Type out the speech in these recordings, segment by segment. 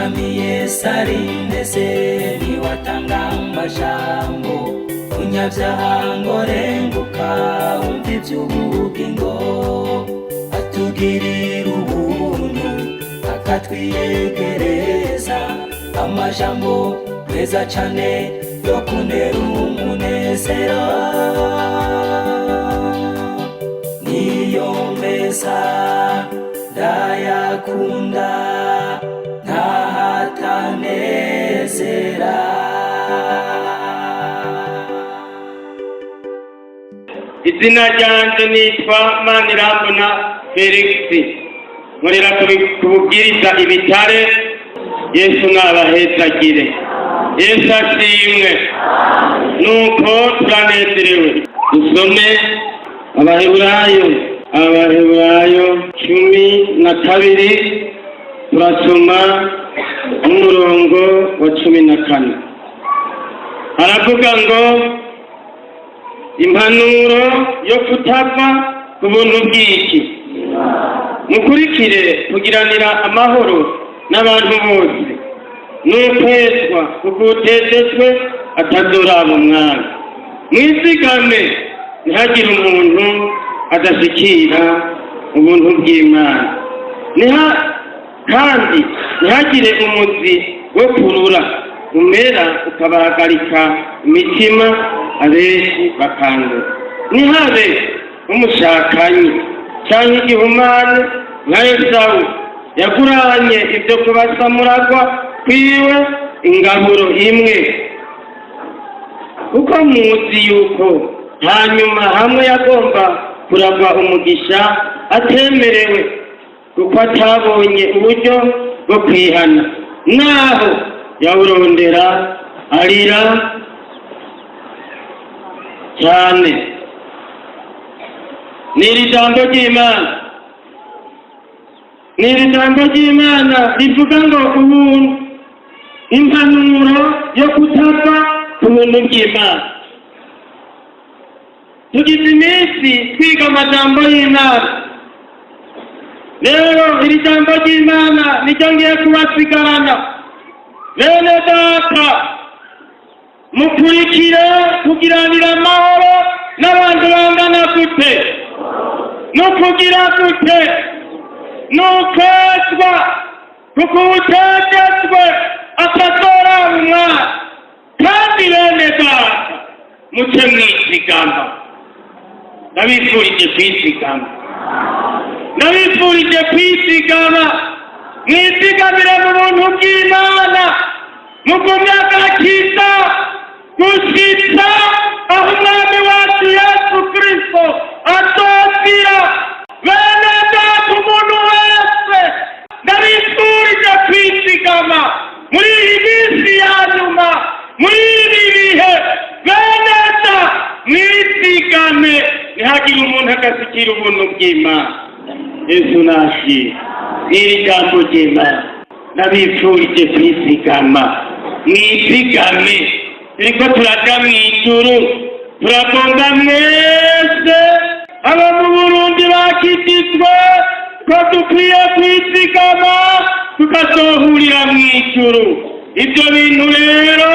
umwami Yesu arinteze niwatanga amajambo umunyabyaha ngo renguka umva iby'ubugingo atugirira ubuntu akatwiyegereza amajambo meza cyane yo kunera umunezero niyo meza ndayakunda ntahatanezera. Izina ryanje nitwa Manirambona Felix, nkorera kubwiriza ibitare. Yesu nabahezagire, Yesu ashimwe. Nuko turanezerewe, dusome Abaheburayo 12 turasoma umurongo wa 14. Aravuga ngo impanuro yo kutava ku buntu bw'iki, mukurikire kugiranira amahoro n'abantu bose n'ukwezwa kugutezezwe atazoraba umwami, mwizigame ntihagire umuntu adashikira ubuntu bw'Imana, kandi ntihagire umuzi wo kurura umera ukabahagarika imitima abenshi bakandura, ntihabe umushakanyi cyangwa igihumane nka Esawu yaguranye ibyo kubasamuragwa kwiwe ingaburo imwe, kuko muzi yuko hanyuma hamwe yagomba kuragwa umugisha atemerewe, kuko atabonye uburyo bwo kwihana, naho yawurondera arira cyane. N'iri jambo ry'Imana rivuga ngo ubuntu, impanuro yo kutava ku buntu bw'Imana. Tugize iminsi twiga amajambo y'Imana, rero iri jambo ry'Imana nicyo ngiye kubasigarana. Bene data, mukurikire kugiranira amahoro n'abantu bangana gute, no kugira gute, n'ukwezwa kuko ubutegetswe atazoraba umwami, kandi bene data muce mwizigama. Ndabifurije kwizigama, mwizigamire mu buntu bw'Imana, mugumye agakiza gushitsa aho umwami wacu Yesu Kristo azozira. Bene data, umuntu wese ndabifurije kwizigama muri iyi minsi ya nyuma, muri ibi bihe. Bene data, mwizigame ntihagire umuntu agasikira ubuntu bw'Imana. Yesu nashimwe. Iri jambo ry'Imana ndabifurije kwizigama, mwizigame, turiko turaja mw'ijuru, turagonga mwese abo mu Burundi bakitizwe ko dukwiye kwizigama tukazohurira mw'ijuru. Ibyo bintu rero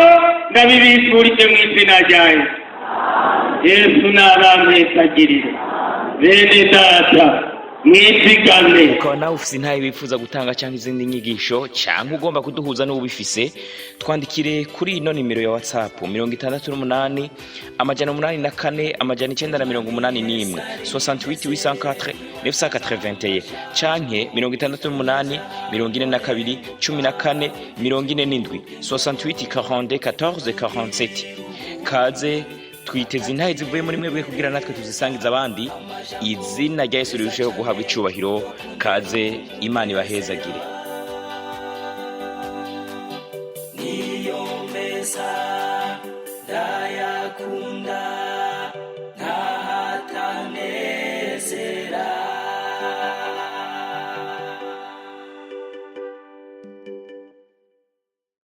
ndabibifurije mw'izina rya Yesu. Yesu nabampesagirire. Bene data, mwizigame. Ukaba nawe ufise intahe wifuza gutanga cyangwa izindi nyigisho, cyangwa ugomba kuduhuza n'ubifise, twandikire kuri ino nimero ya WhatsApp 68 884 981 68 804 981, canke 68 42 14 47 68 42 14 47. Kaze twiteze intahe zivuye muri mwebwe kugira natwe tuzisangiza abandi. Izina rya Yesu rirusheho guhabwa icubahiro. Kaze, Imana ibahezagire. Niyo meza